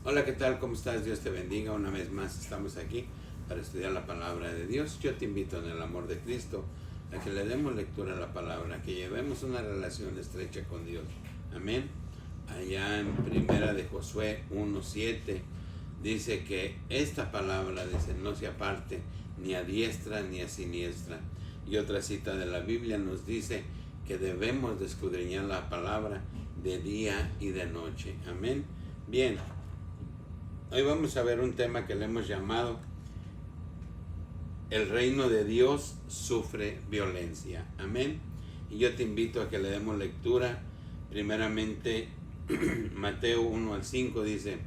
Hola, ¿qué tal? ¿Cómo estás? Dios te bendiga. Una vez más estamos aquí para estudiar la palabra de Dios. Yo te invito en el amor de Cristo a que le demos lectura a la palabra, que llevemos una relación estrecha con Dios. Amén. Allá en Primera de Josué 1:7 dice que esta palabra, dice, no se aparte ni a diestra ni a siniestra. Y otra cita de la Biblia nos dice que debemos de escudriñar la palabra de día y de noche. Amén. Bien. Hoy vamos a ver un tema que le hemos llamado El reino de Dios sufre violencia. Amén. Y yo te invito a que le demos lectura. Primeramente, Mateo 1-5 dice: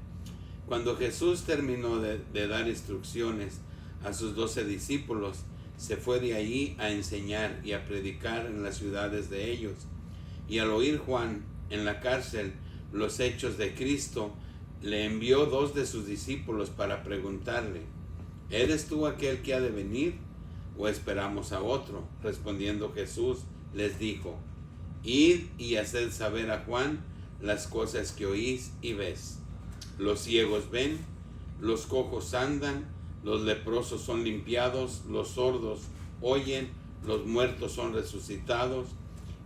Cuando Jesús terminó de dar instrucciones a sus 12 discípulos, se fue de allí a enseñar y a predicar en las ciudades de ellos. Y al oír Juan en la cárcel los hechos de Cristo, le envió 2 de sus discípulos para preguntarle: ¿Eres tú aquel que ha de venir, o esperamos a otro? Respondiendo Jesús les dijo: Id y haced saber a Juan las cosas que oís y ves. Los ciegos ven, los cojos andan, los leprosos son limpiados, los sordos oyen, los muertos son resucitados,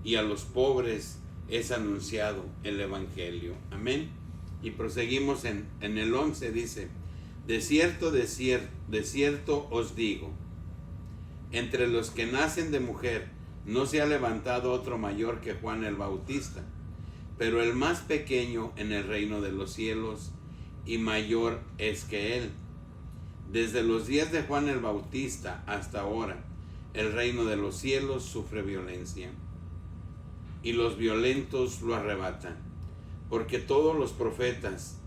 y a los pobres es anunciado el evangelio. Amén. Y proseguimos en el 11, dice: de cierto os digo, entre los que nacen de mujer no se ha levantado otro mayor que Juan el Bautista, pero el más pequeño en el reino de los cielos y mayor es que él. Desde los días de Juan el Bautista hasta ahora, el reino de los cielos sufre violencia, y los violentos lo arrebatan. Porque todos los profetas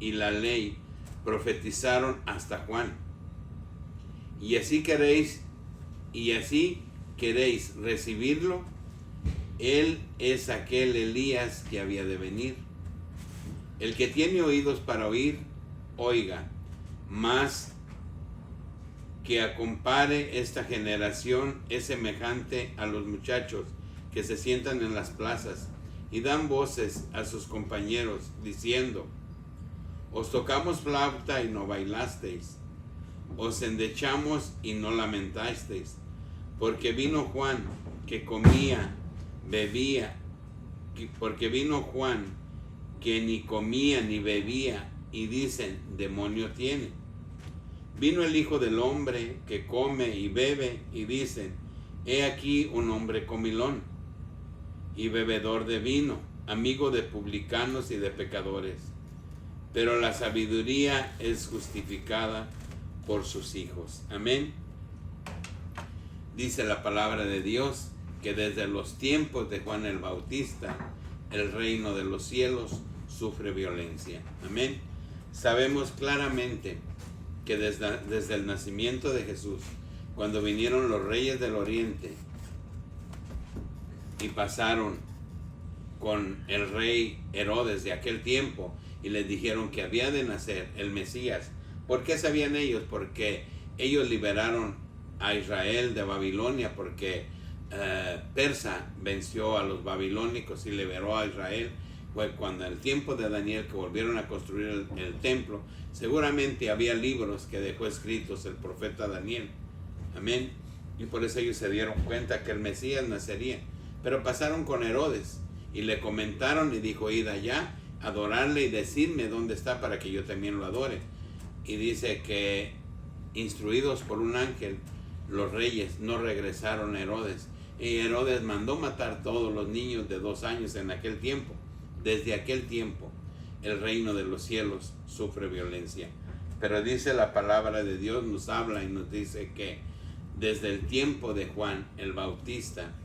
y la ley profetizaron hasta Juan. Y así queréis recibirlo. Él es aquel Elías que había de venir. El que tiene oídos para oír, oiga. Mas que acompare esta generación es semejante a los muchachos que se sientan en las plazas y dan voces a sus compañeros, diciendo: os tocamos flauta y no bailasteis, os endechamos y no lamentasteis, porque vino Juan que comía, bebía, porque vino Juan que ni comía ni bebía, y dicen: demonio tiene. Vino el Hijo del Hombre que come y bebe, y dicen: he aquí un hombre comilón y bebedor de vino, amigo de publicanos y de pecadores. Pero la sabiduría es justificada por sus hijos. Amén. Dice la palabra de Dios que desde los tiempos de Juan el Bautista, el reino de los cielos sufre violencia. Amén. Sabemos claramente que desde el nacimiento de Jesús, cuando vinieron los reyes del oriente y pasaron con el rey Herodes de aquel tiempo y les dijeron que había de nacer el Mesías. ¿Por qué sabían ellos? Porque ellos liberaron a Israel de Babilonia, porque Persa venció a los babilónicos y liberó a Israel. Fue cuando en el tiempo de Daniel, que volvieron a construir el templo, seguramente había libros que dejó escritos el profeta Daniel. Amén. Y por eso ellos se dieron cuenta que el Mesías nacería. Pero pasaron con Herodes y le comentaron y dijo: id allá, adorarle y decirme dónde está para que yo también lo adore. Y dice que, instruidos por un ángel, los reyes no regresaron a Herodes. Y Herodes mandó matar todos los niños de 2 años en aquel tiempo. Desde aquel tiempo, el reino de los cielos sufre violencia. Pero dice la palabra de Dios, nos habla y nos dice que desde el tiempo de Juan el Bautista,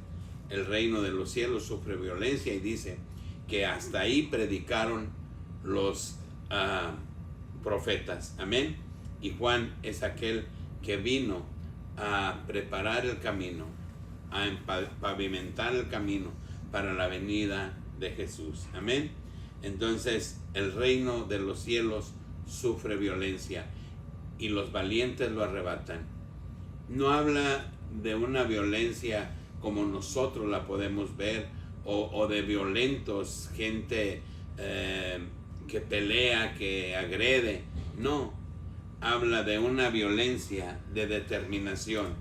el reino de los cielos sufre violencia, y dice que hasta ahí predicaron los profetas. Amén. Y Juan es aquel que vino a preparar el camino, a pavimentar el camino para la venida de Jesús. Amén. Entonces el reino de los cielos sufre violencia y los valientes lo arrebatan. No habla de una violencia como nosotros la podemos ver, o de violentos, gente que pelea, que agrede. No, habla de una violencia, de determinación,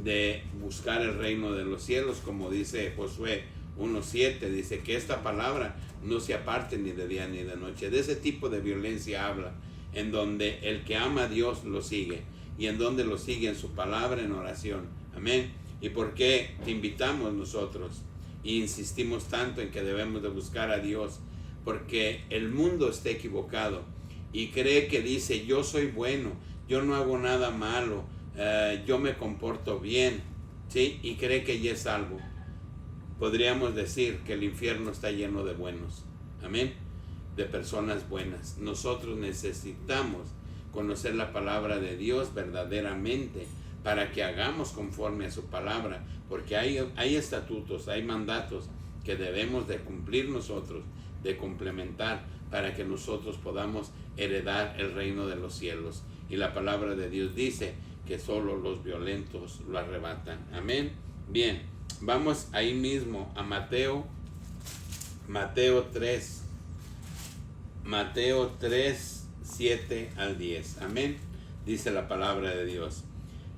de buscar el reino de los cielos, como dice Josué 1:7, dice que esta palabra no se aparte ni de día ni de noche. De ese tipo de violencia habla, en donde el que ama a Dios lo sigue, y en donde lo sigue en su palabra, en oración. Amén. ¿Y por qué te invitamos nosotros e insistimos tanto en que debemos de buscar a Dios? Porque el mundo está equivocado y cree que dice: yo soy bueno, yo no hago nada malo, yo me comporto bien, ¿sí? Y cree que ya es salvo. Podríamos decir que el infierno está lleno de buenos, amén, de personas buenas. Nosotros necesitamos conocer la palabra de Dios verdaderamente para que hagamos conforme a su palabra, porque hay estatutos, hay mandatos que debemos de cumplir nosotros, de complementar, para que nosotros podamos heredar el reino de los cielos. Y la palabra de Dios dice que solo los violentos lo arrebatan. Amén. Bien, vamos ahí mismo a Mateo 3, 7 al 10. Amén. Dice la palabra de Dios.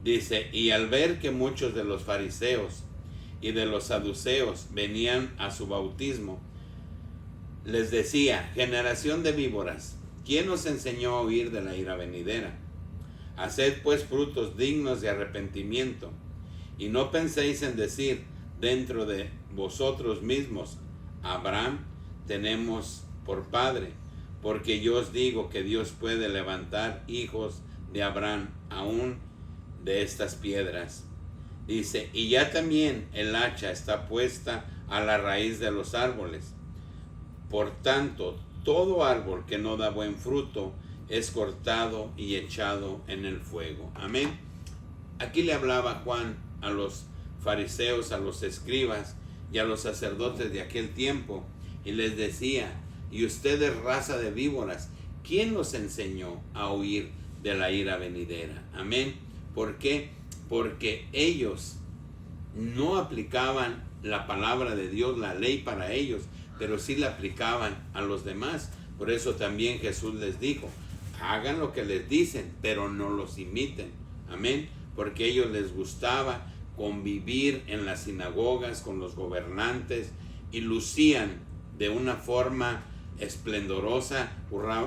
Dice: y al ver que muchos de los fariseos y de los saduceos venían a su bautismo, les decía: generación de víboras, ¿quién os enseñó a huir de la ira venidera? Haced pues frutos dignos de arrepentimiento, y no penséis en decir dentro de vosotros mismos: Abraham tenemos por padre, porque yo os digo que Dios puede levantar hijos de Abraham aún de estas piedras. Dice: y ya también el hacha está puesta a la raíz de los árboles. Por tanto, todo árbol que no da buen fruto es cortado y echado en el fuego. Amén. Aquí le hablaba Juan a los fariseos, a los escribas y a los sacerdotes de aquel tiempo, y les decía: y ustedes, raza de víboras, ¿quién los enseñó a huir de la ira venidera? Amén. ¿Por qué? Porque ellos no aplicaban la palabra de Dios, la ley para ellos, pero sí la aplicaban a los demás. Por eso también Jesús les dijo: hagan lo que les dicen, pero no los imiten. Amén. Porque a ellos les gustaba convivir en las sinagogas con los gobernantes y lucían de una forma esplendorosa,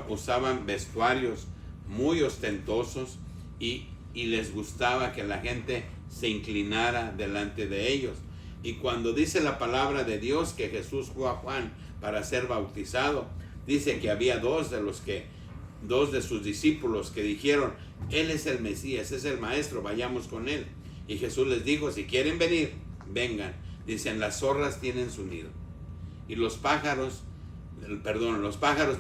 usaban vestuarios muy ostentosos y les gustaba que la gente se inclinara delante de ellos. Y cuando dice la palabra de Dios que Jesús fue a Juan para ser bautizado, dice que había dos de sus discípulos que dijeron: él es el Mesías, es el maestro, vayamos con él. Y Jesús les dijo: si quieren venir, vengan. Dicen: las zorras tienen su nido y los pájaros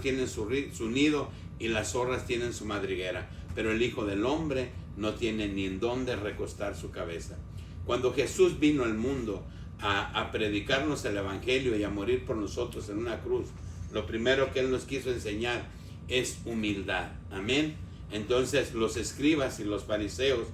tienen su nido y las zorras tienen su madriguera, pero el Hijo del Hombre no tiene ni en dónde recostar su cabeza. Cuando Jesús vino al mundo a predicarnos el evangelio y a morir por nosotros en una cruz, lo primero que Él nos quiso enseñar es humildad. Amén. Entonces los escribas y los fariseos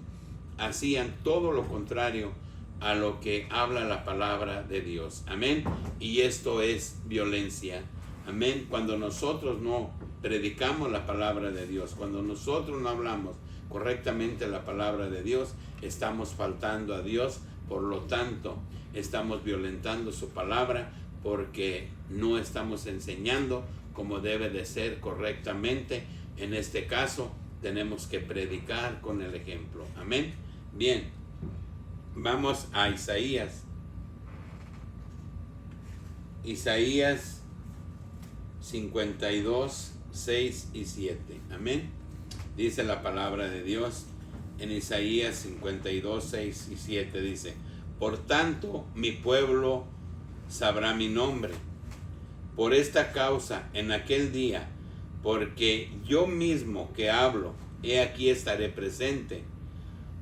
hacían todo lo contrario a lo que habla la palabra de Dios. Amén. Y esto es violencia. Amén. Cuando nosotros no predicamos la palabra de Dios, cuando nosotros no hablamos correctamente la palabra de Dios, estamos faltando a Dios. Por lo tanto, estamos violentando su palabra, porque no estamos enseñando como debe de ser correctamente. En este caso, tenemos que predicar con el ejemplo. Amén. Bien, vamos a Isaías 52, 6 y 7. Amén. Dice la palabra de Dios en Isaías 52, 6 y 7. Dice: por tanto, mi pueblo sabrá mi nombre. Por esta causa, en aquel día, porque yo mismo que hablo, he aquí estaré presente.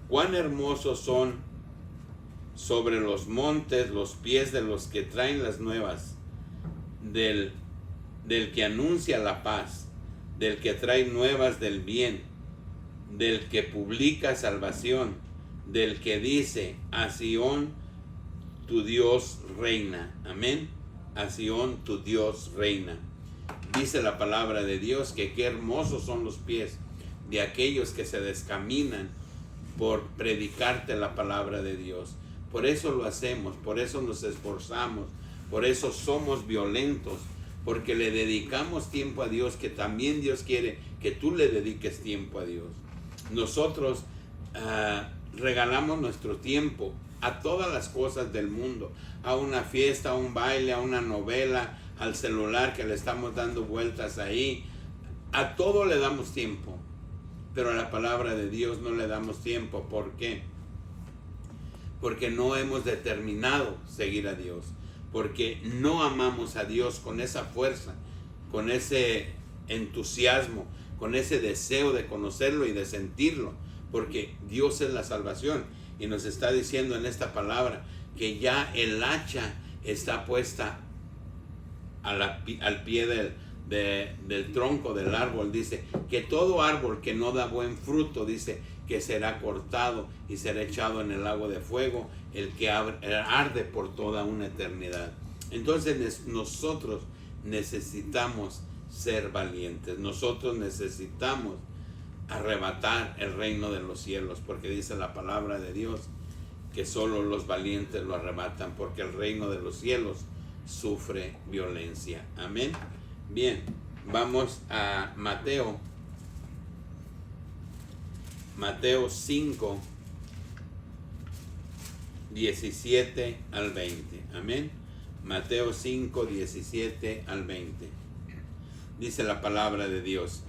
Cuán hermosos son sobre los montes los pies de los que traen las nuevas, del que anuncia la paz, del que trae nuevas del bien, del que publica salvación, del que dice: a Sión tu Dios reina. Amén. A Sión tu Dios reina. Dice la palabra de Dios que qué hermosos son los pies de aquellos que se descaminan por predicarte la palabra de Dios. Por eso lo hacemos, por eso nos esforzamos, por eso somos violentos, porque le dedicamos tiempo a Dios, que también Dios quiere que tú le dediques tiempo a Dios. Nosotros regalamos nuestro tiempo a todas las cosas del mundo, a una fiesta, a un baile, a una novela, al celular que le estamos dando vueltas ahí. A todo le damos tiempo, pero a la palabra de Dios no le damos tiempo. ¿Por qué? Porque no hemos determinado seguir a Dios, porque no amamos a Dios con esa fuerza, con ese entusiasmo, con ese deseo de conocerlo y de sentirlo, porque Dios es la salvación y nos está diciendo en esta palabra que ya el hacha está puesta al pie del tronco del árbol. Dice que todo árbol que no da buen fruto, dice que será cortado y será echado en el lago de fuego, el que arde por toda una eternidad. Entonces nosotros necesitamos ser valientes, nosotros necesitamos arrebatar el reino de los cielos, porque dice la palabra de Dios que solo los valientes lo arrebatan, porque el reino de los cielos sufre violencia. Amén. Bien, vamos a Mateo 5, 17 al 20. Amén. Mateo 5, 17 al 20. Dice la palabra de Dios: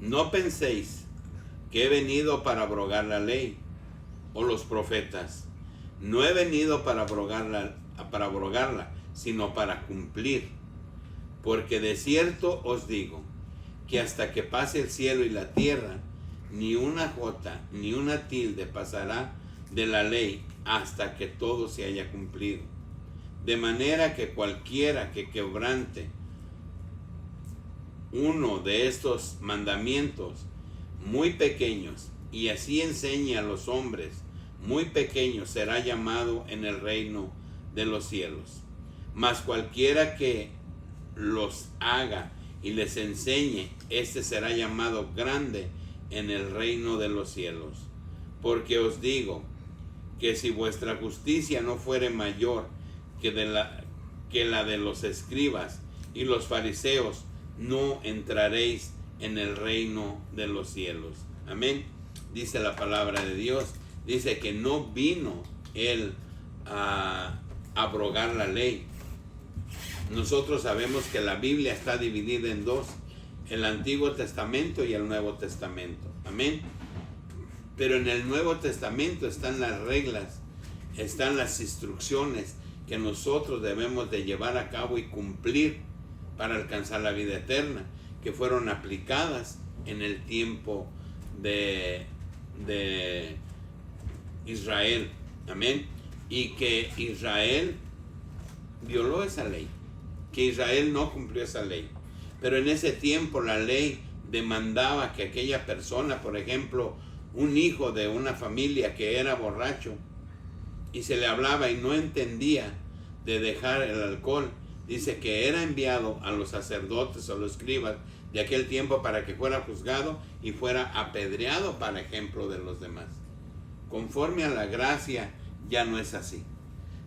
no penséis que he venido para abrogar la ley o los profetas. No he venido para abrogarla, sino para cumplir. Porque de cierto os digo que hasta que pase el cielo y la tierra, ni una jota ni una tilde pasará de la ley hasta que todo se haya cumplido. De manera que cualquiera que quebrante uno de estos mandamientos muy pequeños y así enseñe a los hombres muy pequeños, será llamado en el reino de los cielos. Mas cualquiera que los haga y les enseñe, este será llamado grande en el reino de los cielos. Porque os digo que si vuestra justicia no fuere mayor que la de los escribas y los fariseos, no entraréis en el reino de los cielos. Amén. Dice la palabra de Dios. Dice que no vino él a abrogar la ley. Nosotros sabemos que la Biblia está dividida en dos: el Antiguo Testamento y el Nuevo Testamento. Amén. Pero en el Nuevo Testamento están las reglas, están las instrucciones que nosotros debemos de llevar a cabo y cumplir para alcanzar la vida eterna, que fueron aplicadas en el tiempo de Israel. Amén. Y que Israel violó esa ley, que Israel no cumplió esa ley. Pero en ese tiempo la ley demandaba que aquella persona, por ejemplo, un hijo de una familia que era borracho y se le hablaba y no entendía de dejar el alcohol, dice que era enviado a los sacerdotes o los escribas de aquel tiempo para que fuera juzgado y fuera apedreado para ejemplo de los demás. Conforme a la gracia ya no es así.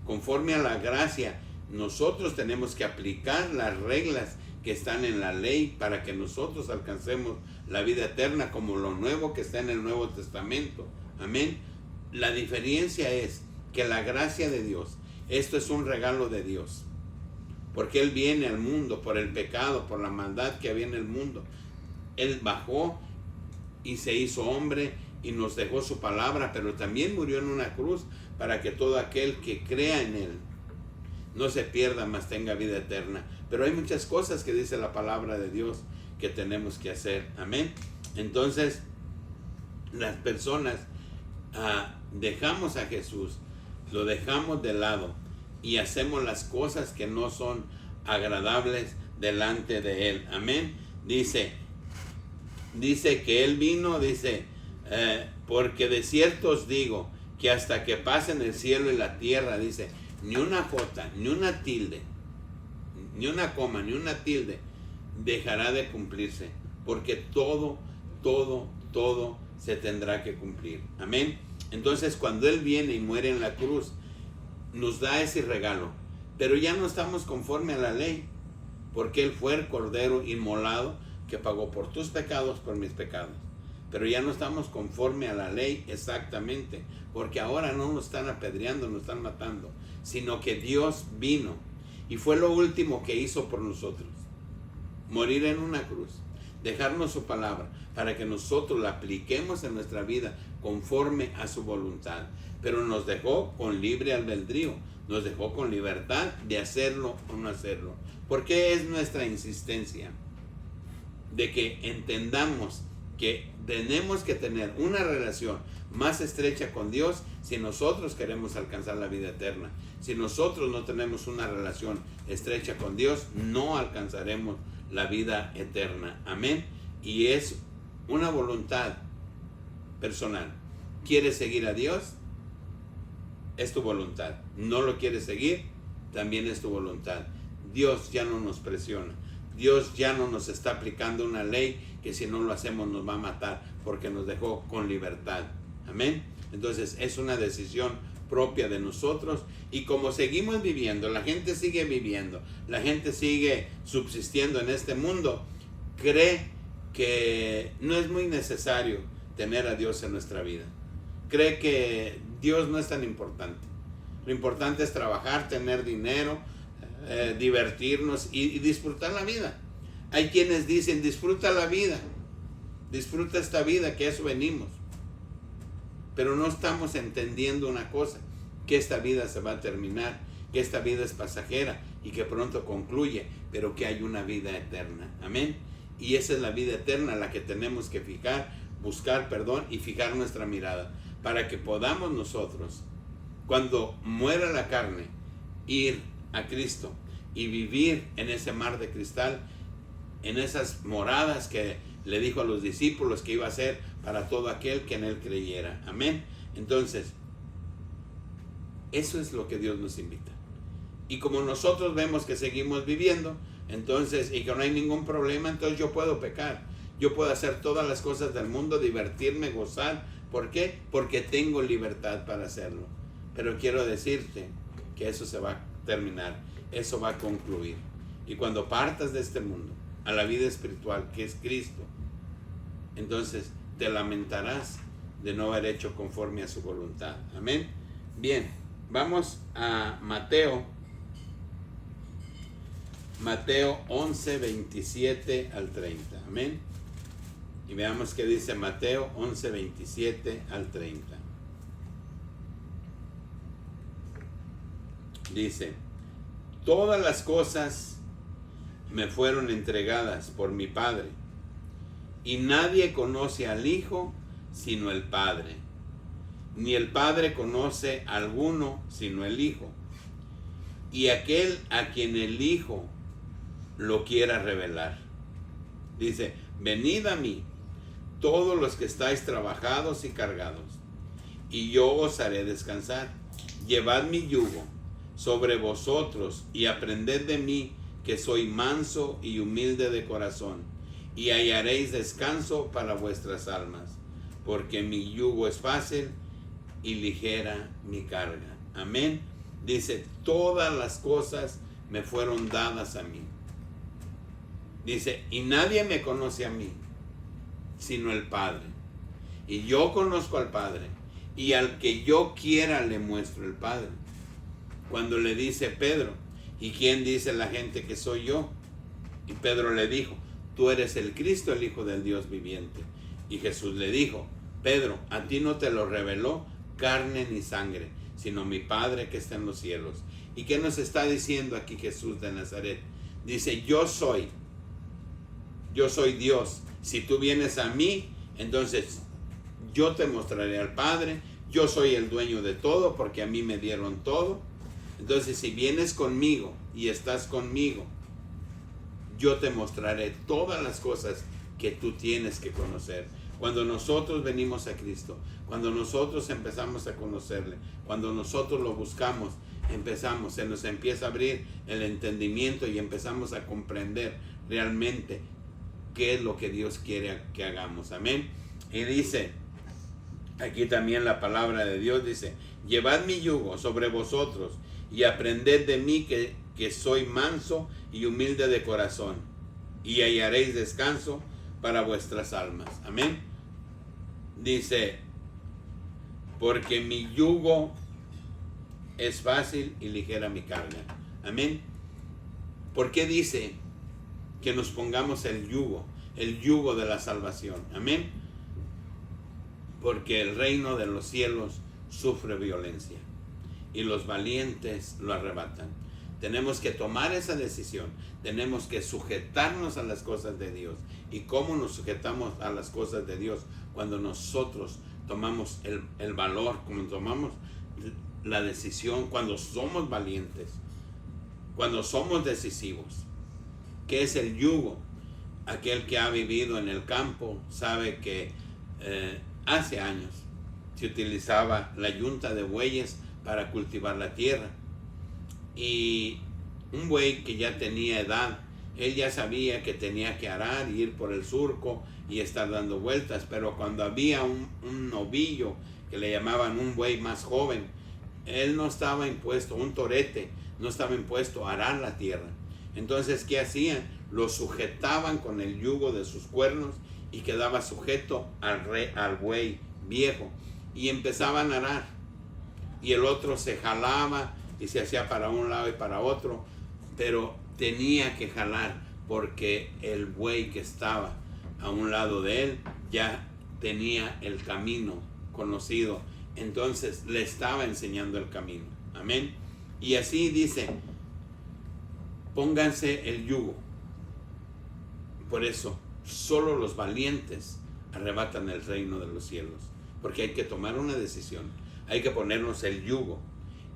Conforme a la gracia nosotros tenemos que aplicar las reglas que están en la ley para que nosotros alcancemos la vida eterna, como lo nuevo que está en el Nuevo Testamento. Amén. La diferencia es que la gracia de Dios, esto es un regalo de Dios, porque Él viene al mundo por el pecado, por la maldad que había en el mundo. Él bajó y se hizo hombre y nos dejó su palabra, pero también murió en una cruz para que todo aquel que crea en Él no se pierda, mas tenga vida eterna. Pero hay muchas cosas que dice la palabra de Dios que tenemos que hacer. Amén. Entonces, las personas dejamos a Jesús, lo dejamos de lado y hacemos las cosas que no son agradables delante de Él. Amén. Dice que Él vino, dice, porque de cierto os digo que hasta que pasen el cielo y la tierra, dice, ni una jota, ni una tilde, ni una coma, ni una tilde dejará de cumplirse, porque todo se tendrá que cumplir. Amén. Entonces, cuando Él viene y muere en la cruz, nos da ese regalo, pero ya no estamos conforme a la ley, porque Él fue el cordero inmolado que pagó por tus pecados, por mis pecados. Pero ya no estamos conforme a la ley exactamente, porque ahora no nos están apedreando, nos están matando, sino que Dios vino y fue lo último que hizo por nosotros: morir en una cruz, dejarnos su palabra para que nosotros la apliquemos en nuestra vida conforme a su voluntad. Pero nos dejó con libre albedrío, nos dejó con libertad de hacerlo o no hacerlo. ¿Por qué es nuestra insistencia? De que entendamos que tenemos que tener una relación más estrecha con Dios si nosotros queremos alcanzar la vida eterna. Si nosotros no tenemos una relación estrecha con Dios, no alcanzaremos la vida eterna. Amén. Y es una voluntad personal. ¿Quieres seguir a Dios? Es tu voluntad. ¿No lo quieres seguir? También es tu voluntad. Dios ya no nos presiona. Dios ya no nos está aplicando una ley que si no lo hacemos nos va a matar, porque nos dejó con libertad. Amén. Entonces es una decisión propia de nosotros, y como seguimos viviendo, la gente sigue viviendo, la gente sigue subsistiendo en este mundo, cree que no es muy necesario tener a Dios en nuestra vida. Cree que Dios no es tan importante. Lo importante es trabajar, tener dinero, divertirnos y disfrutar la vida. Hay quienes dicen: disfruta la vida, disfruta esta vida, que a eso venimos. Pero no estamos entendiendo una cosa: que esta vida se va a terminar, que esta vida es pasajera y que pronto concluye, pero que hay una vida eterna. Amén. Y esa es la vida eterna, la que tenemos que buscar y fijar nuestra mirada, para que podamos nosotros, cuando muera la carne, ir a Cristo y vivir en ese mar de cristal, en esas moradas que le dijo a los discípulos que iba a ser para todo aquel que en Él creyera. Amén. Entonces, eso es lo que Dios nos invita. Y como nosotros vemos que seguimos viviendo, entonces, y que no hay ningún problema, entonces yo puedo pecar. Yo puedo hacer todas las cosas del mundo, divertirme, gozar. ¿Por qué? Porque tengo libertad para hacerlo. Pero quiero decirte que eso se va a terminar, eso va a concluir. Y cuando partas de este mundo a la vida espiritual, que es Cristo, entonces te lamentarás de no haber hecho conforme a su voluntad. Amén. Bien, vamos a Mateo 11, 27 al 30. Amén. Y veamos qué dice Mateo 11, 27 al 30. Dice: todas las cosas me fueron entregadas por mi Padre, y nadie conoce al Hijo sino el Padre, ni el Padre conoce a alguno sino el Hijo, y aquel a quien el Hijo lo quiera revelar. Dice: venid a mí, todos los que estáis trabajados y cargados, y yo os haré descansar. Llevad mi yugo sobre vosotros y aprended de mí, que soy manso y humilde de corazón, y hallaréis descanso para vuestras almas, porque mi yugo es fácil y ligera mi carga. Amén. Dice: todas las cosas me fueron dadas a mí. Dice: y nadie me conoce a mí sino el Padre, y yo conozco al Padre, y al que yo quiera le muestro el Padre. Cuando le dice Pedro: ¿y quién dice la gente que soy yo? Y Pedro le dijo: tú eres el Cristo, el Hijo del Dios viviente. Y Jesús le dijo: Pedro, a ti no te lo reveló carne ni sangre, sino mi Padre que está en los cielos. ¿Y qué nos está diciendo aquí Jesús de Nazaret? Dice: yo soy Dios. Si tú vienes a mí, entonces yo te mostraré al Padre. Yo soy el dueño de todo, porque a mí me dieron todo. Entonces, si vienes conmigo y estás conmigo, yo te mostraré todas las cosas que tú tienes que conocer. Cuando nosotros venimos a Cristo, cuando nosotros empezamos a conocerle, cuando nosotros lo buscamos, se nos empieza a abrir el entendimiento y empezamos a comprender realmente qué es lo que Dios quiere que hagamos. Amén. Y dice, aquí también la palabra de Dios dice, llevad mi yugo sobre vosotros y aprended de mí que soy manso y humilde de corazón, y hallaréis descanso para vuestras almas. Amén. Dice, porque mi yugo es fácil y ligera mi carga. Amén. ¿Por qué dice que nos pongamos el yugo de la salvación? Amén. Porque el reino de los cielos sufre violencia y los valientes lo arrebatan. Tenemos que tomar esa decisión. Tenemos que sujetarnos a las cosas de Dios. ¿Y cómo nos sujetamos a las cosas de Dios? Cuando nosotros tomamos el valor, cuando tomamos la decisión, cuando somos valientes, cuando somos decisivos. ¿Qué es el yugo? Aquel que ha vivido en el campo sabe que hace años se utilizaba la yunta de bueyes para cultivar la tierra. Y un buey que ya tenía edad, él ya sabía que tenía que arar y ir por el surco y estar dando vueltas. Pero cuando había un novillo que le llamaban un buey más joven, él no estaba impuesto, un torete, no estaba impuesto a arar la tierra. Entonces, ¿qué hacían? Lo sujetaban con el yugo de sus cuernos y quedaba sujeto al buey viejo. Y empezaban a arar. Y el otro se jalaba y se hacía para un lado y para otro. Pero tenía que jalar porque el buey que estaba a un lado de él ya tenía el camino conocido. Entonces le estaba enseñando el camino. Amén. Y así dice, pónganse el yugo. Por eso, solo los valientes arrebatan el reino de los cielos. Porque hay que tomar una decisión. Hay que ponernos el yugo.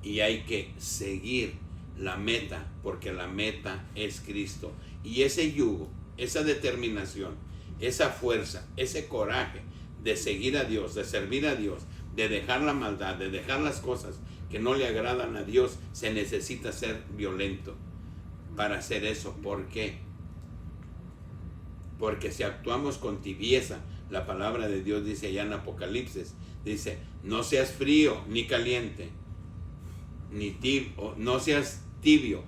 Y hay que seguir la meta. Porque la meta es Cristo. Y ese yugo, esa determinación, esa fuerza, ese coraje de seguir a Dios, de servir a Dios, de dejar la maldad, de dejar las cosas que no le agradan a Dios, se necesita ser violento para hacer eso. ¿Por qué? Porque si actuamos con tibieza, la palabra de Dios dice allá en Apocalipsis, dice, no seas frío ni caliente, ni tibio, no seas tibio,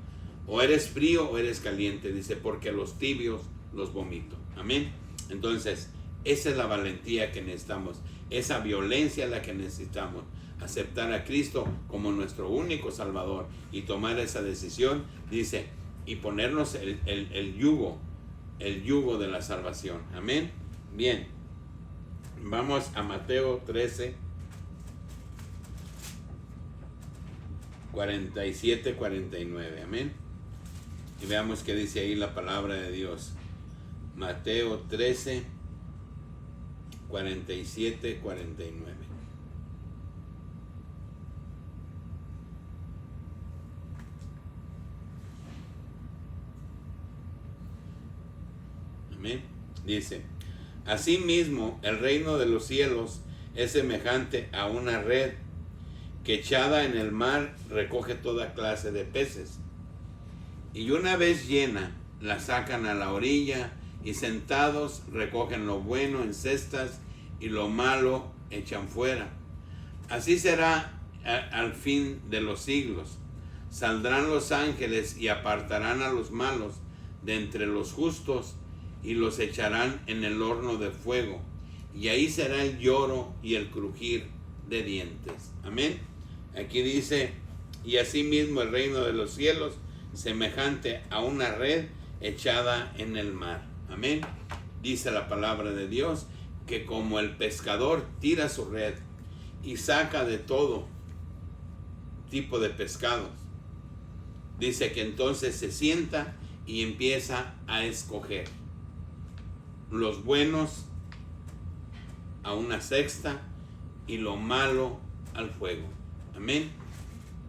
o eres frío o eres caliente, dice, porque los tibios los vomito. Amén. Entonces, esa es la valentía que necesitamos, esa violencia es la que necesitamos, aceptar a Cristo como nuestro único Salvador y tomar esa decisión, dice, y ponernos el yugo de la salvación. Amén. Bien, vamos a Mateo 13, 47, 49. Amén. Y veamos qué dice ahí la palabra de Dios. Mateo 13, 47, 49. Amén. Dice, asimismo el reino de los cielos es semejante a una red que echada en el mar recoge toda clase de peces. Y una vez llena, la sacan a la orilla y sentados recogen lo bueno en cestas y lo malo echan fuera. Así será al fin de los siglos. Saldrán los ángeles y apartarán a los malos de entre los justos y los echarán en el horno de fuego. Y ahí será el lloro y el crujir de dientes. Amén. Aquí dice, y asimismo el reino de los cielos, semejante a una red echada en el mar. Amén. Dice la palabra de Dios que como el pescador tira su red y saca de todo tipo de pescados, dice que entonces se sienta y empieza a escoger los buenos a una cesta y lo malo al fuego. Amén.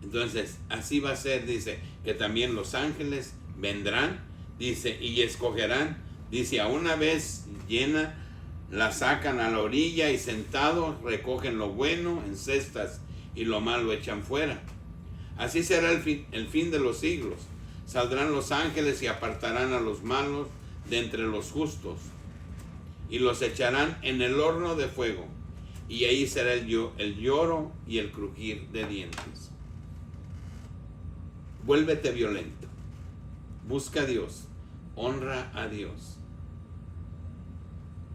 Entonces así va a ser, dice, que también los ángeles vendrán, dice, y escogerán, dice, a una vez llena, la sacan a la orilla y sentados recogen lo bueno en cestas y lo malo echan fuera. Así será el fin de los siglos. Saldrán los ángeles y apartarán a los malos de entre los justos, y los echarán en el horno de fuego, y ahí será el lloro y el crujir de dientes. Vuélvete violento, busca a Dios, honra a Dios,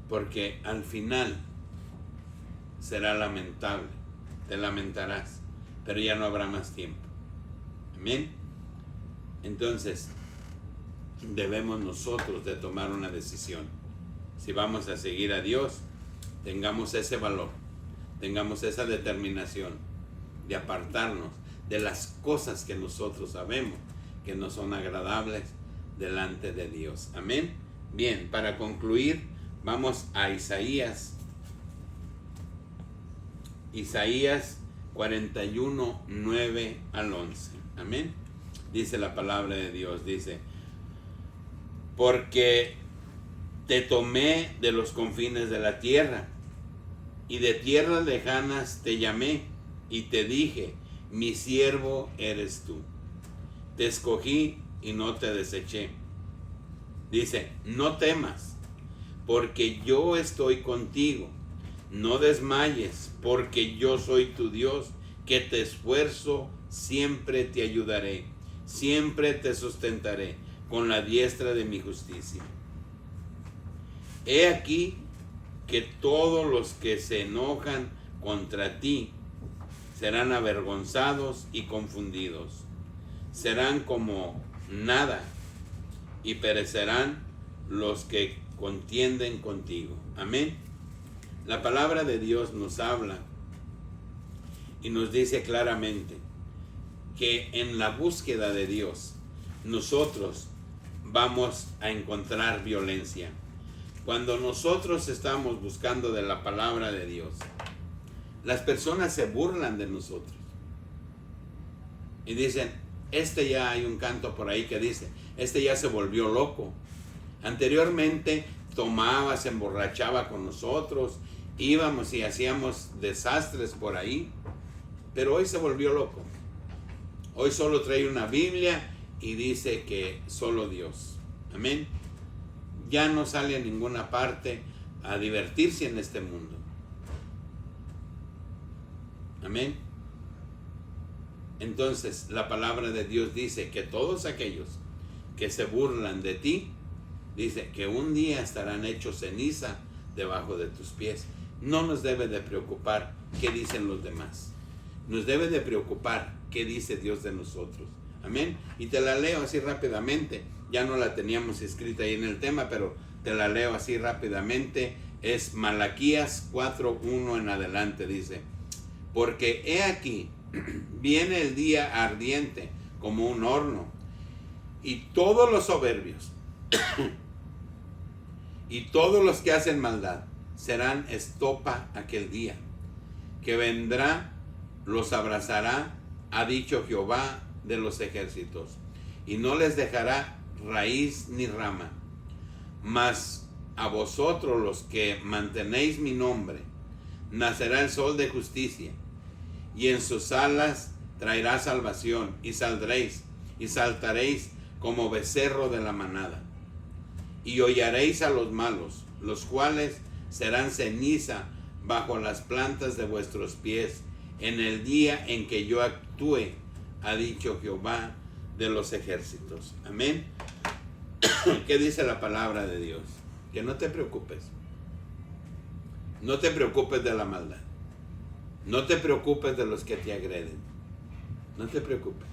porque al final será lamentable, te lamentarás, pero ya no habrá más tiempo. Amén. Entonces, debemos nosotros de tomar una decisión. Si vamos a seguir a Dios, tengamos ese valor, tengamos esa determinación de apartarnos de las cosas que nosotros sabemos que no son agradables delante de Dios. Amén. Bien, para concluir, vamos a Isaías 41, 9 al 11. Amén. Dice la palabra de Dios, dice: porque te tomé de los confines de la tierra, y de tierras lejanas te llamé, y te dije, mi siervo eres tú. Te escogí y no te deseché. Dice, no temas, porque yo estoy contigo. No desmayes, porque yo soy tu Dios, que te esfuerzo, siempre te ayudaré, siempre te sustentaré con la diestra de mi justicia. He aquí que todos los que se enojan contra ti serán avergonzados y confundidos. Serán como nada y perecerán los que contienden contigo. Amén. La palabra de Dios nos habla y nos dice claramente que en la búsqueda de Dios nosotros vamos a encontrar violencia. Cuando nosotros estamos buscando de la palabra de Dios, las personas se burlan de nosotros y dicen, ya hay un canto por ahí que dice, ya se volvió loco. Anteriormente tomaba, se emborrachaba con nosotros, íbamos y hacíamos desastres por ahí, pero hoy se volvió loco. Hoy solo trae una Biblia y dice que solo Dios. Amén. Ya no sale a ninguna parte a divertirse en este mundo. Amén. Entonces la palabra de Dios dice que todos aquellos que se burlan de ti, dice que un día estarán hechos ceniza debajo de tus pies. No nos debe de preocupar qué dicen los demás. Nos debe de preocupar qué dice Dios de nosotros. Amén. Y te la leo así rápidamente. Ya no la teníamos escrita ahí en el tema, pero te la leo así rápidamente. Es Malaquías 4:1 en adelante. Dice, porque he aquí, viene el día ardiente como un horno, y todos los soberbios y todos los que hacen maldad serán estopa aquel día, que vendrá, los abrazará, ha dicho Jehová de los ejércitos, y no les dejará raíz ni rama. Mas a vosotros los que mantenéis mi nombre, nacerá el sol de justicia, y en sus alas traerá salvación, y saldréis y saltaréis como becerro de la manada. Y hollaréis a los malos, los cuales serán ceniza bajo las plantas de vuestros pies, en el día en que yo actúe, ha dicho Jehová de los ejércitos. Amén. ¿Qué dice la palabra de Dios? Que no te preocupes. No te preocupes de la maldad. No te preocupes de los que te agreden. No te preocupes.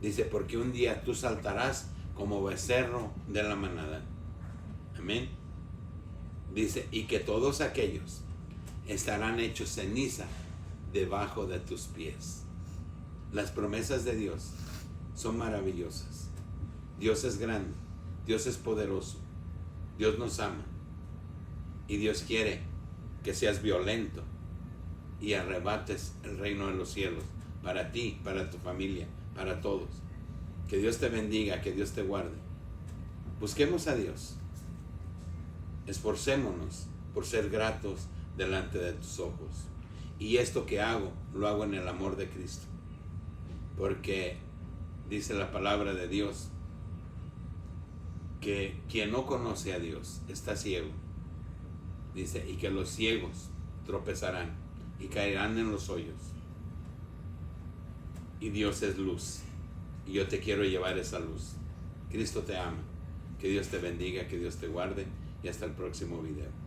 Dice, porque un día tú saltarás como becerro de la manada. Amén. Dice, y que todos aquellos estarán hechos ceniza debajo de tus pies. Las promesas de Dios son maravillosas. Dios es grande, Dios es poderoso, Dios nos ama y Dios quiere que seas violento y arrebates el reino de los cielos para ti, para tu familia, para todos. Que Dios te bendiga, que Dios te guarde. Busquemos a Dios. Esforcémonos por ser gratos delante de tus ojos. Y esto que hago, lo hago en el amor de Cristo. Porque dice la palabra de Dios que quien no conoce a Dios está ciego. Dice, y que los ciegos tropezarán y caerán en los hoyos. Y Dios es luz. Y yo te quiero llevar esa luz. Cristo te ama. Que Dios te bendiga, que Dios te guarde. Y hasta el próximo video.